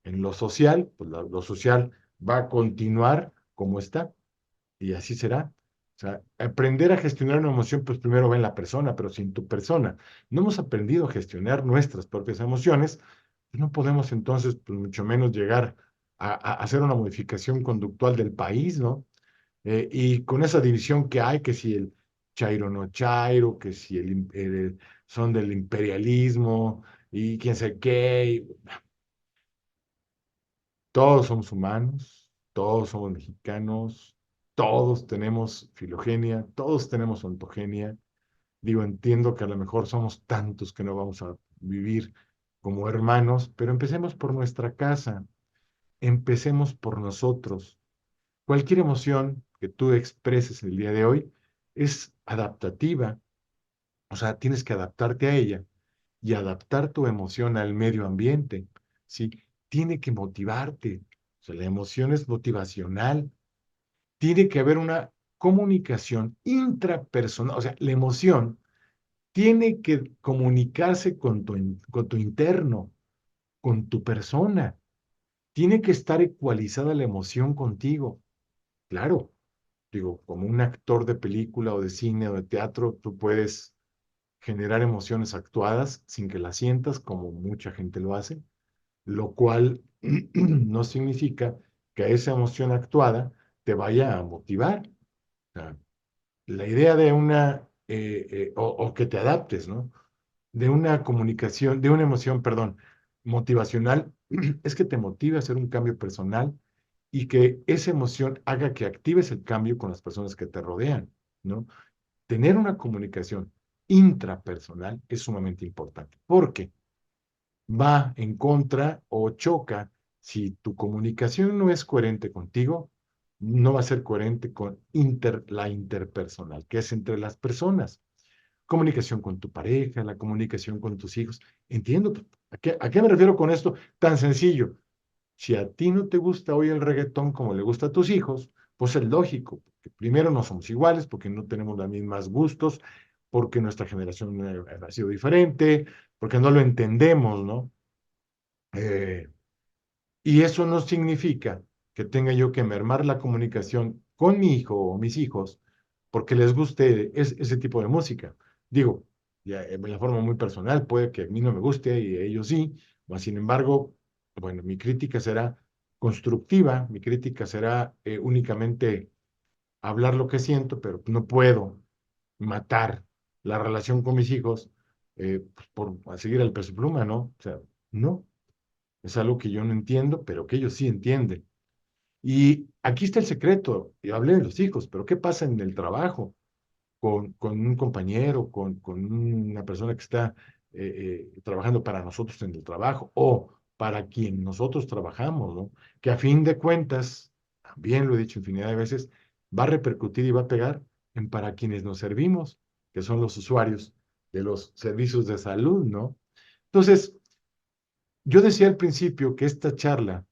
en lo social, pues lo social va a continuar como está y así será. O sea, aprender a gestionar una emoción, pues primero va en la persona, pero sin tu persona no hemos aprendido a gestionar nuestras propias emociones, pues no podemos entonces, pues mucho menos llegar a hacer una modificación conductual del país, ¿no? Y con esa división que hay, que si el chairo no chairo, que si son del imperialismo y quién sabe qué, todos somos humanos, todos somos mexicanos, todos tenemos filogenia, todos tenemos ontogenia. Digo, entiendo que a lo mejor somos tantos que no vamos a vivir como hermanos, pero empecemos por nuestra casa, empecemos por nosotros. Cualquier emoción que tú expreses el día de hoy es adaptativa, o sea, tienes que adaptarte a ella y adaptar tu emoción al medio ambiente, ¿sí? Tiene que motivarte, o sea, la emoción es motivacional, tiene que haber una comunicación intrapersonal, o sea, la emoción tiene que comunicarse con tu interno, con tu persona, tiene que estar ecualizada la emoción contigo, claro. Digo, como un actor de película o de cine o de teatro, tú puedes generar emociones actuadas sin que las sientas, como mucha gente lo hace, lo cual no significa que esa emoción actuada te vaya a motivar. O sea, la idea de o que te adaptes, ¿no? De una comunicación, de una emoción, perdón, motivacional, es que te motive a hacer un cambio personal y que esa emoción haga que actives el cambio con las personas que te rodean, ¿no? Tener una comunicación intrapersonal es sumamente importante porque va en contra o choca. Si tu comunicación no es coherente contigo, no va a ser coherente con la interpersonal, que es entre las personas. Comunicación con tu pareja, la comunicación con tus hijos. Entiendo, a qué me refiero con esto? Tan sencillo. Si a ti no te gusta hoy el reggaetón como le gusta a tus hijos, pues es lógico, porque primero no somos iguales, porque no tenemos los mismos gustos, porque nuestra generación ha sido diferente, porque no lo entendemos, ¿no? Eh, y eso no significa que tenga yo que mermar la comunicación con mi hijo o mis hijos porque les guste ese tipo de música. Digo, ya en la forma muy personal, puede que a mí no me guste y a ellos sí, mas sin embargo, bueno, mi crítica será constructiva, mi crítica será únicamente hablar lo que siento, pero no puedo matar la relación con mis hijos pues, por seguir al peso pluma, ¿no? O sea, no. Es algo que yo no entiendo, pero que ellos sí entienden. Y aquí está el secreto. Yo hablé de los hijos, pero ¿qué pasa en el trabajo con un compañero, con una persona que está trabajando para nosotros en el trabajo o para quien nosotros trabajamos, ¿no? Que a fin de cuentas, también lo he dicho infinidad de veces, va a repercutir y va a pegar en para quienes nos servimos, que son los usuarios de los servicios de salud, ¿no? Entonces, yo decía al principio que esta charla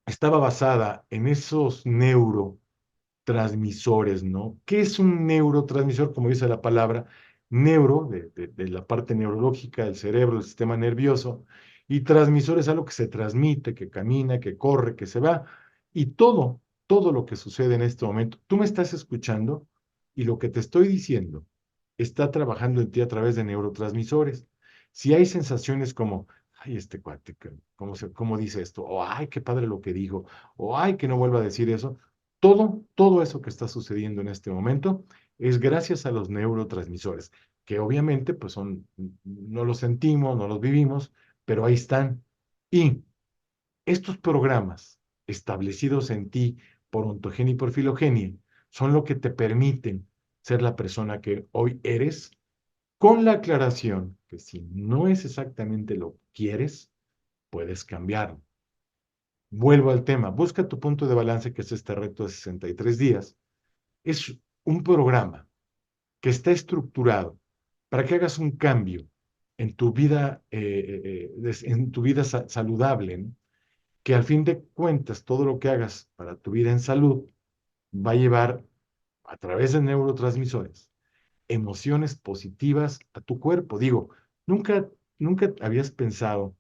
estaba basada en esos neurotransmisores, ¿no? ¿Qué es un neurotransmisor? Como dice la palabra, neuro, de la parte neurológica del cerebro, del sistema nervioso, y transmisor es algo que se transmite, que camina, que corre, que se va, y todo lo que sucede en este momento, tú me estás escuchando y lo que te estoy diciendo está trabajando en ti a través de neurotransmisores. Si hay sensaciones como ay, este cuate, ¿cómo dice esto? O ay, qué padre lo que dijo, o ay, que no vuelva a decir eso. Todo eso que está sucediendo en este momento es gracias a los neurotransmisores. que obviamente pues no los sentimos, no los vivimos, pero ahí están. Y estos programas establecidos en ti por ontogenia y por filogenia son lo que te permiten ser la persona que hoy eres, con la aclaración que si no es exactamente lo que quieres, puedes cambiarlo. Vuelvo al tema, busca tu punto de balance, que es este reto de 63 días. Es un programa que está estructurado para que hagas un cambio en tu vida, en tu vida saludable, ¿no? Que al fin de cuentas todo lo que hagas para tu vida en salud va a llevar a través de neurotransmisores emociones positivas a tu cuerpo. Digo, nunca, nunca habías pensado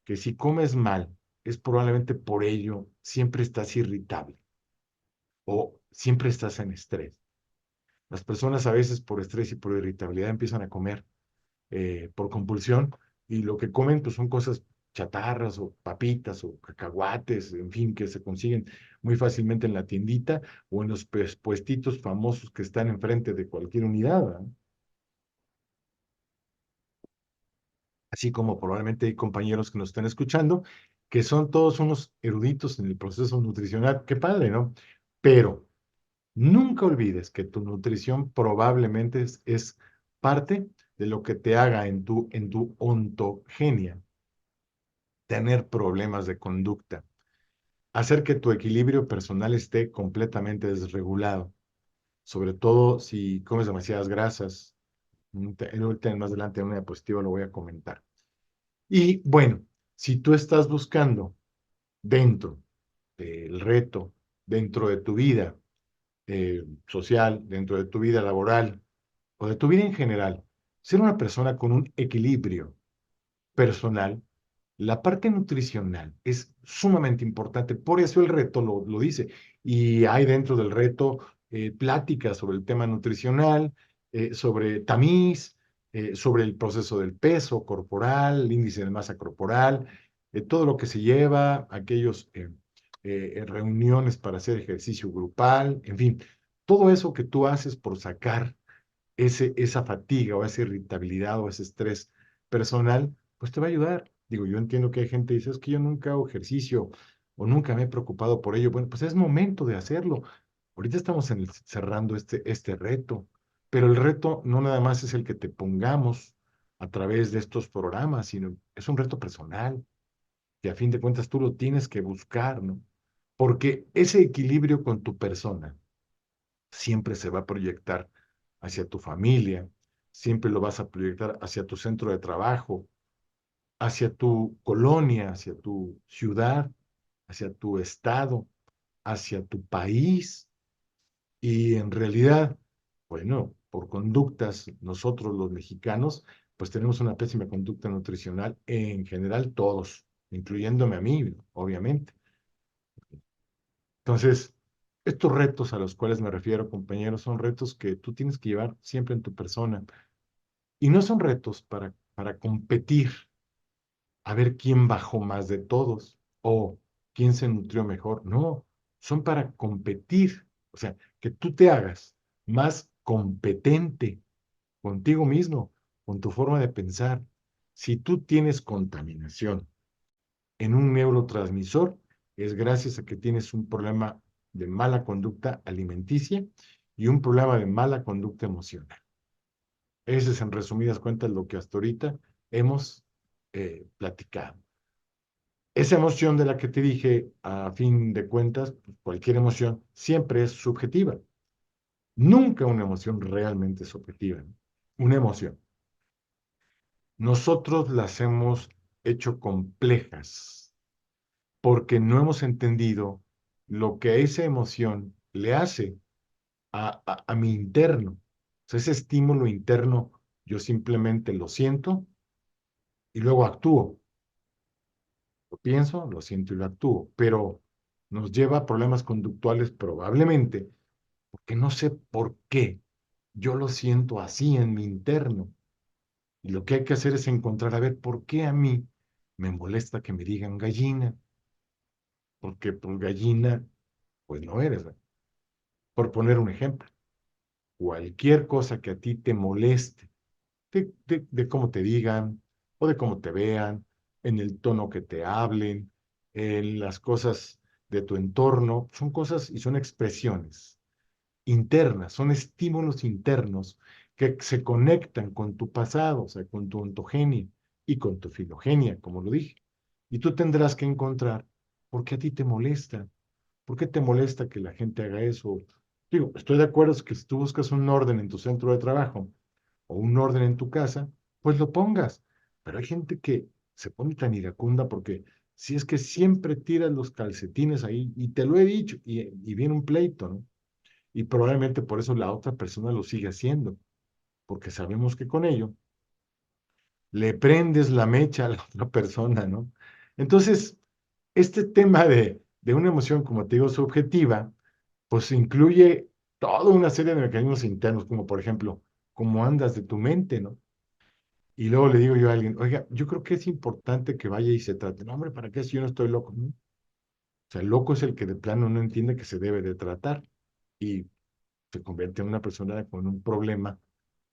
que si comes mal es probablemente por ello siempre estás irritable o siempre estás en estrés. Las personas a veces por estrés y por irritabilidad empiezan a comer por compulsión y lo que comen pues son cosas chatarras o papitas o cacahuates, en fin, que se consiguen muy fácilmente en la tiendita o en los puestitos famosos que están enfrente de cualquier unidad, ¿verdad? Así como probablemente hay compañeros que nos están escuchando, que son todos unos eruditos en el proceso nutricional. Qué padre, ¿no? Pero nunca olvides que tu nutrición probablemente es parte de lo que te haga en tu ontogenia tener problemas de conducta, hacer que tu equilibrio personal esté completamente desregulado, sobre todo si comes demasiadas grasas. Ahorita más adelante en una diapositiva lo voy a comentar. Y bueno, si tú estás buscando dentro del reto, dentro de tu vida social, dentro de tu vida laboral o de tu vida en general, ser una persona con un equilibrio personal, la parte nutricional es sumamente importante. Por eso el reto lo dice. Y hay dentro del reto pláticas sobre el tema nutricional, sobre tamiz, sobre el proceso del peso corporal, el índice de masa corporal, todo lo que se lleva, aquellos reuniones para hacer ejercicio grupal, en fin, todo eso que tú haces por sacar esa fatiga o esa irritabilidad o ese estrés personal, pues te va a ayudar. Digo, yo entiendo que hay gente que dice, es que yo nunca hago ejercicio o nunca me he preocupado por ello. Bueno, pues es momento de hacerlo. Ahorita estamos cerrando este reto, pero el reto no nada más es el que te pongamos a través de estos programas, sino es un reto personal que a fin de cuentas tú lo tienes que buscar, ¿no? Porque ese equilibrio con tu persona siempre se va a proyectar hacia tu familia, siempre lo vas a proyectar hacia tu centro de trabajo, hacia tu colonia, hacia tu ciudad, hacia tu estado, hacia tu país. Y en realidad, bueno, por conductas, nosotros los mexicanos, pues tenemos una pésima conducta nutricional en general todos, incluyéndome a mí, obviamente. Entonces, estos retos a los cuales me refiero, compañeros, son retos que tú tienes que llevar siempre en tu persona. Y no son retos para competir a ver quién bajó más de todos o quién se nutrió mejor. No, son para competir. O sea, que tú te hagas más competente contigo mismo, con tu forma de pensar. Si tú tienes contaminación en un neurotransmisor, es gracias a que tienes un problema de mala conducta alimenticia y un problema de mala conducta emocional. Ese es en resumidas cuentas lo que hasta ahorita hemos platicado. Esa emoción de la que te dije, a fin de cuentas, pues, cualquier emoción siempre es subjetiva. Nunca una emoción realmente es objetiva, ¿no? Una emoción. Nosotros las hemos hecho complejas porque no hemos entendido lo que esa emoción le hace a mi interno. O sea, ese estímulo interno, yo simplemente lo siento y luego actúo. Lo pienso, lo siento y lo actúo, pero nos lleva a problemas conductuales probablemente porque no sé por qué yo lo siento así en mi interno. Y lo que hay que hacer es encontrar, a ver, ¿por qué a mí me molesta que me digan gallina? Porque por gallina, pues no eres, ¿verdad? Por poner un ejemplo, cualquier cosa que a ti te moleste de cómo te digan o de cómo te vean, en el tono que te hablen, en las cosas de tu entorno. Son cosas y son expresiones internas, son estímulos internos que se conectan con tu pasado, o sea, con tu ontogenia y con tu filogenia, como lo dije. Y tú tendrás que encontrar por qué a ti te molesta, por qué te molesta que la gente haga eso. Digo, estoy de acuerdo que si tú buscas un orden en tu centro de trabajo o un orden en tu casa, pues lo pongas. Pero hay gente que se pone tan iracunda porque si es que siempre tiras los calcetines ahí, y te lo he dicho, y viene un pleito, ¿no? Y probablemente por eso la otra persona lo sigue haciendo, porque sabemos que con ello le prendes la mecha a la otra persona, ¿no? Entonces, este tema de una emoción, como te digo, subjetiva, pues incluye toda una serie de mecanismos internos, como por ejemplo, cómo andas de tu mente, ¿no? Y luego le digo yo a alguien, oiga, yo creo que es importante que vaya y se trate. No, hombre, ¿para qué si yo no estoy loco? ¿No? O sea, el loco es el que de plano no entiende que se debe de tratar y se convierte en una persona con un problema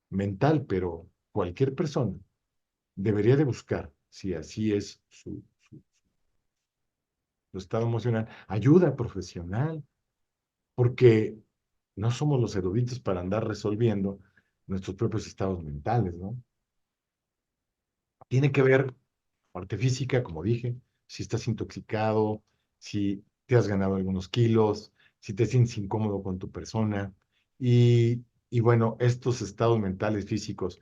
mental, pero cualquier persona debería de buscar, si así es su estado emocional, ayuda profesional, porque no somos los eruditos para andar resolviendo nuestros propios estados mentales, ¿no? Tiene que ver parte física, como dije, si estás intoxicado, si te has ganado algunos kilos, si te sientes incómodo con tu persona. Y bueno, estos estados mentales físicos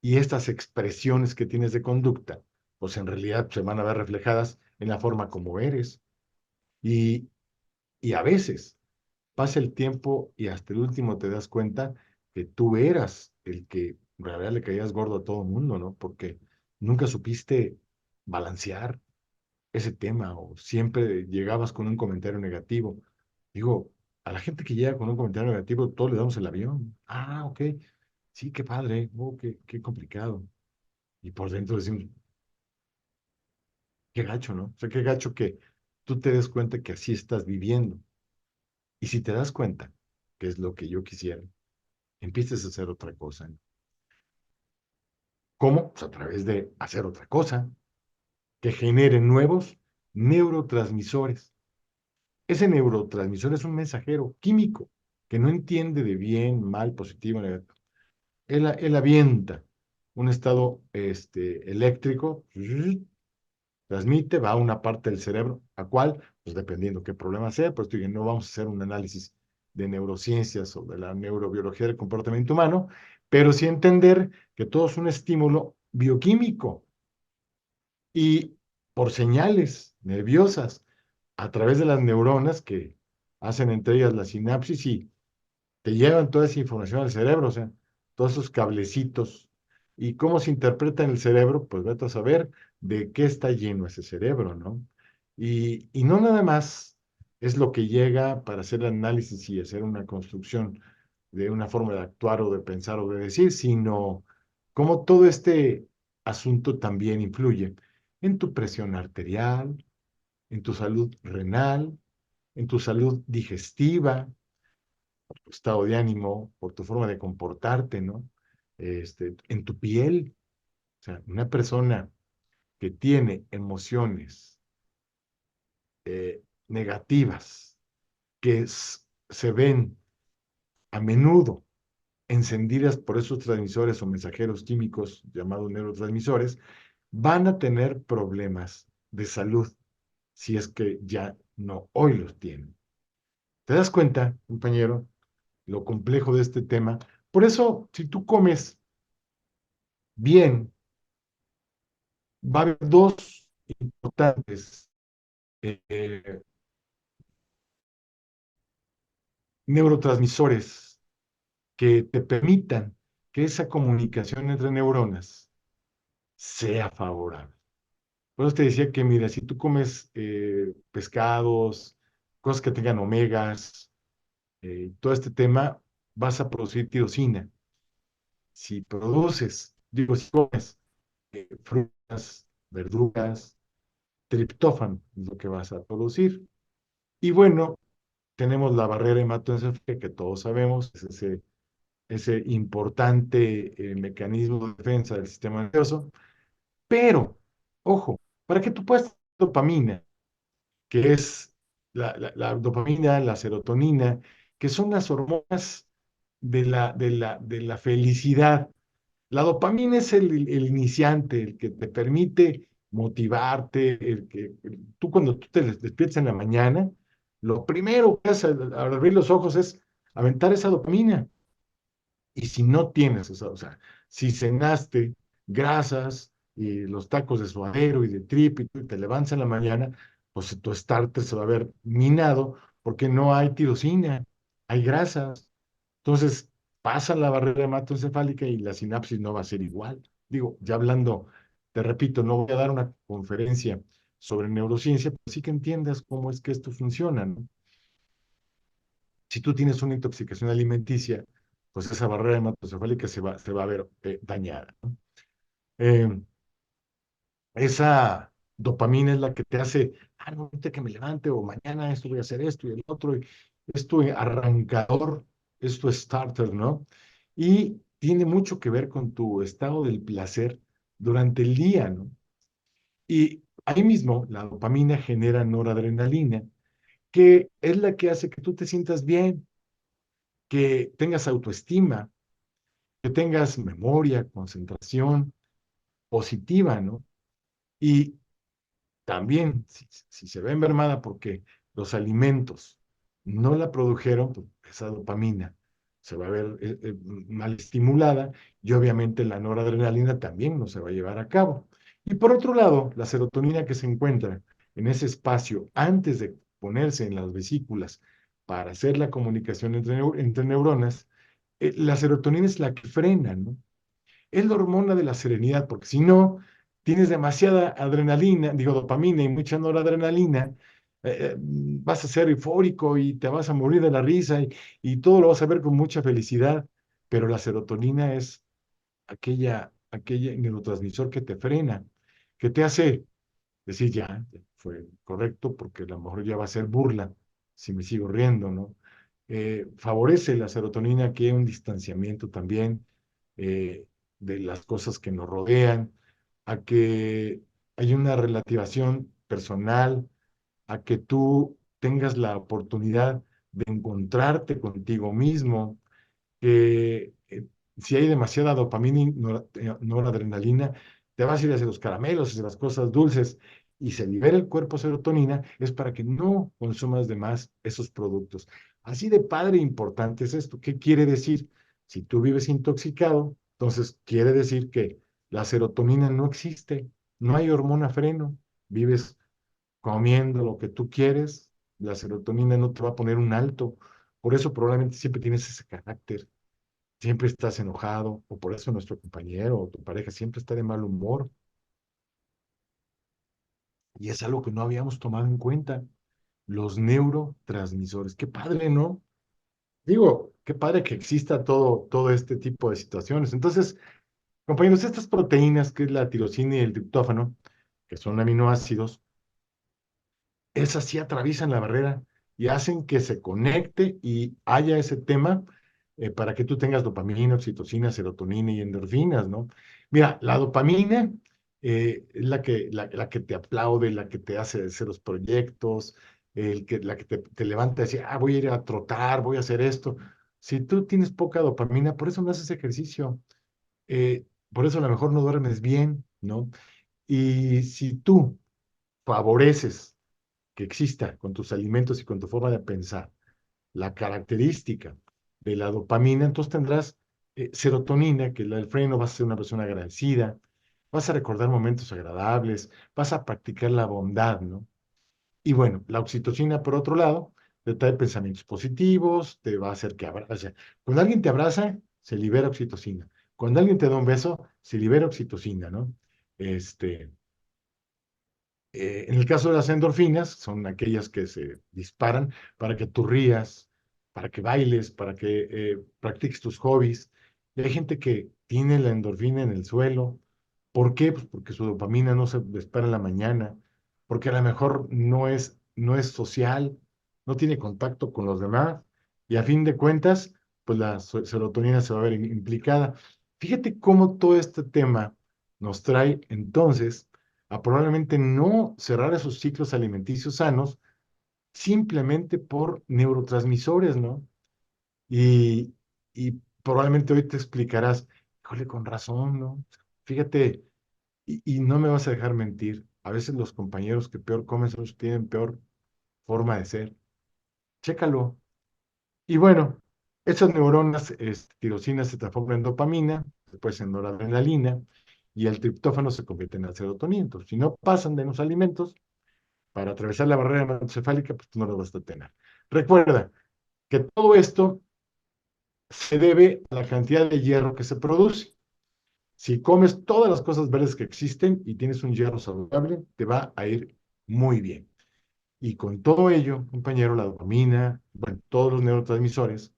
y estas expresiones que tienes de conducta, pues en realidad se van a ver reflejadas en la forma como eres. Y, y a veces pasa el tiempo y hasta el último te das cuenta que tú eras el que en realidad le caías gordo a todo el mundo, ¿no? Porque nunca supiste balancear ese tema o siempre llegabas con un comentario negativo. Digo, a la gente que llega con un comentario negativo, todos le damos el avión. Ah, ok. Sí, qué padre. Oh, qué complicado. Y por dentro decimos, qué gacho, ¿no? O sea, qué gacho que tú te des cuenta que así estás viviendo. Y si te das cuenta, que es lo que yo quisiera, empieces a hacer otra cosa, ¿no? ¿Cómo? Pues a través de hacer otra cosa que genere nuevos neurotransmisores. Ese neurotransmisor es un mensajero químico que no entiende de bien, mal, positivo, negativo. Él avienta un estado eléctrico, transmite, va a una parte del cerebro, a cual, pues dependiendo qué problema sea, pues digo, no vamos a hacer un análisis de neurociencias o de la neurobiología del comportamiento humano, pero sí entender que todo es un estímulo bioquímico y por señales nerviosas a través de las neuronas que hacen entre ellas la sinapsis y te llevan toda esa información al cerebro, o sea, todos esos cablecitos. ¿Y cómo se interpreta en el cerebro? Pues vete a saber de qué está lleno ese cerebro, ¿no? Y no nada más es lo que llega para hacer el análisis y hacer una construcción de una forma de actuar o de pensar o de decir, sino cómo todo este asunto también influye en tu presión arterial, en tu salud renal, en tu salud digestiva, tu estado de ánimo, por tu forma de comportarte, ¿no? En tu piel. O sea, una persona que tiene emociones negativas, que se ven a menudo encendidas por esos transmisores o mensajeros químicos llamados neurotransmisores, van a tener problemas de salud si es que ya no hoy los tienen. ¿Te das cuenta, compañero, lo complejo de este tema? Por eso, si tú comes bien, va a haber dos importantes eh, neurotransmisores que te permitan que esa comunicación entre neuronas sea favorable. Por eso te decía que, mira, si tú comes pescados, cosas que tengan omegas, todo este tema, vas a producir tirosina. Si produces, digo, si comes frutas, verduras, triptófano es lo que vas a producir. Y bueno, tenemos la barrera hematoencefálica que todos sabemos, es ese ese importante mecanismo de defensa del sistema nervioso. Pero, ojo, para que tú puedas tener dopamina, que es la dopamina, la serotonina, que son las hormonas de la felicidad. La dopamina es el iniciante, el que te permite motivarte, tú cuando tú te despiertas en la mañana, lo primero que haces al abrir los ojos es aventar esa dopamina. Y si no tienes, o sea, si cenaste grasas y los tacos de suadero y de trip y te levantas en la mañana, pues tu starter se va a ver minado porque no hay tirosina, hay grasas. Entonces pasa la barrera hematoencefálica y la sinapsis no va a ser igual. Digo, ya hablando, te repito, no voy a dar una conferencia sobre neurociencia, pero sí que entiendas cómo es que esto funciona, ¿no? Si tú tienes una intoxicación alimenticia, pues esa barrera hematocefálica se va a ver dañada, ¿no? Eh, esa dopamina es la que te hace, no, ahorita que me levante o mañana esto voy a hacer esto y el otro, y es tu arrancador, es tu starter, ¿no? Y tiene mucho que ver con tu estado del placer durante el día, ¿no? Y ahí mismo la dopamina genera noradrenalina, que es la que hace que tú te sientas bien, que tengas autoestima, que tengas memoria, concentración positiva, ¿no? Y también, si se ve mermada porque los alimentos no la produjeron, pues esa dopamina se va a ver mal estimulada y obviamente la noradrenalina también no se va a llevar a cabo. Y por otro lado, la serotonina que se encuentra en ese espacio antes de ponerse en las vesículas para hacer la comunicación entre neuronas, la serotonina es la que frena, ¿no? Es la hormona de la serenidad, porque si no, tienes demasiada adrenalina, digo dopamina y mucha noradrenalina, vas a ser eufórico y te vas a morir de la risa y todo lo vas a ver con mucha felicidad, pero la serotonina es aquella neurotransmisor que te frena, que te hace decir ya, fue correcto, porque a lo mejor ya va a ser burla si me sigo riendo, ¿no? Favorece la serotonina que un distanciamiento también eh, de las cosas que nos rodean, a que hay una relativación personal, a que tú tengas la oportunidad de encontrarte contigo mismo, que si hay demasiada dopamina y noradrenalina, te vas a ir hacia los caramelos, hacia las cosas dulces, y se libera el cuerpo serotonina, es para que no consumas de más esos productos. Así de padre e importante es esto. ¿Qué quiere decir? Si tú vives intoxicado, entonces quiere decir que la serotonina no existe, no hay hormona freno, vives comiendo lo que tú quieres, la serotonina no te va a poner un alto. Por eso probablemente siempre tienes ese carácter, siempre estás enojado, o por eso nuestro compañero o tu pareja siempre está de mal humor. Y es algo que no habíamos tomado en cuenta. Los neurotransmisores. Qué padre, ¿no? Digo, qué padre que exista todo este tipo de situaciones. Entonces, compañeros, estas proteínas, que es la tirosina y el triptófano, que son aminoácidos, esas sí atraviesan la barrera y hacen que se conecte y haya ese tema para que tú tengas dopamina, oxitocina, serotonina y endorfinas, ¿no? Mira, la dopamina es la que te aplaude, la que te hace hacer los proyectos, la que te levanta y dice, voy a ir a trotar, voy a hacer esto. Si tú tienes poca dopamina, por eso no haces ejercicio, por eso a lo mejor no duermes bien, ¿no? Y si tú favoreces que exista con tus alimentos y con tu forma de pensar la característica de la dopamina, entonces tendrás serotonina, que es la del freno, vas a ser una persona agradecida, vas a recordar momentos agradables, vas a practicar la bondad, ¿no? Y bueno, la oxitocina, por otro lado, te trae pensamientos positivos, te va a hacer que abrace. Cuando alguien te abraza, se libera oxitocina. Cuando alguien te da un beso, se libera oxitocina, ¿no? Este, en el caso de las endorfinas, son aquellas que se disparan para que tú rías, para que bailes, para que practiques tus hobbies. Y hay gente que tiene la endorfina en el suelo. ¿Por qué? Pues porque su dopamina no se dispara en la mañana, porque a lo mejor no es social, no tiene contacto con los demás, y a fin de cuentas, pues la serotonina se va a ver implicada. Fíjate cómo todo este tema nos trae entonces a probablemente no cerrar esos ciclos alimenticios sanos simplemente por neurotransmisores, ¿no? Y, y probablemente hoy te explicarás, híjole, con razón, ¿no? Fíjate, y no me vas a dejar mentir, a veces los compañeros que peor comen son los que tienen peor forma de ser. Chécalo. Y bueno, esas neuronas, tirosina se transforman en dopamina, después en noradrenalina, y el triptófano se convierte en la serotonina. Entonces, si no pasan de los alimentos para atravesar la barrera hematocefálica, pues tú no los vas a tener. Recuerda que todo esto se debe a la cantidad de hierro que se produce. Si comes todas las cosas verdes que existen y tienes un hierro saludable, te va a ir muy bien. Y con todo ello, compañero, la dopamina, bueno, todos los neurotransmisores,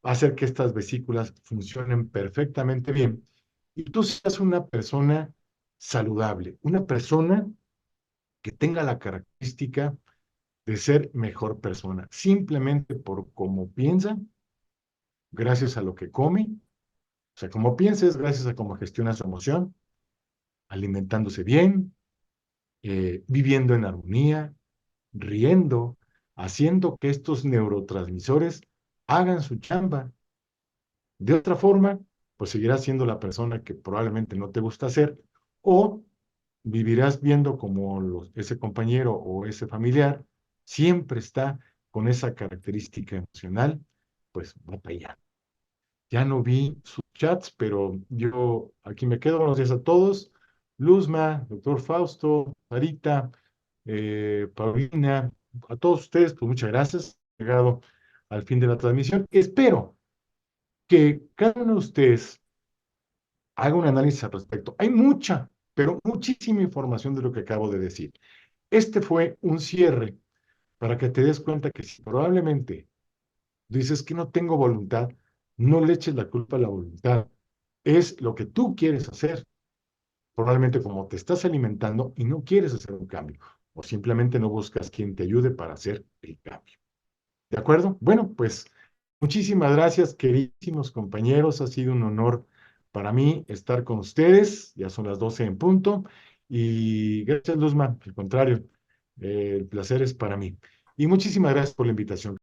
va a hacer que estas vesículas funcionen perfectamente bien y tú seas una persona saludable, una persona que tenga la característica de ser mejor persona, simplemente por cómo piensa, gracias a lo que come, o sea, como pienses, gracias a cómo gestiona su emoción, alimentándose bien, viviendo en armonía, riendo, haciendo que estos neurotransmisores hagan su chamba. De otra forma, pues seguirás siendo la persona que probablemente no te gusta ser o vivirás viendo como ese compañero o ese familiar siempre está con esa característica emocional, pues batallando. Ya no vi sus chats, pero yo aquí me quedo. Buenos días a todos. Luzma, doctor Fausto, Sarita, Paulina, a todos ustedes, pues muchas gracias. Llegado al fin de la transmisión. Espero que cada uno de ustedes haga un análisis al respecto. Hay mucha, pero muchísima información de lo que acabo de decir. Este fue un cierre para que te des cuenta que si probablemente dices que no tengo voluntad, no le eches la culpa a la voluntad. Es lo que tú quieres hacer, probablemente como te estás alimentando y no quieres hacer un cambio, o simplemente no buscas quien te ayude para hacer el cambio. ¿De acuerdo? Bueno, pues muchísimas gracias, queridísimos compañeros. Ha sido un honor para mí estar con ustedes. Ya son las 12 en punto. Y gracias, Luzma. Al contrario, el placer es para mí. Y muchísimas gracias por la invitación.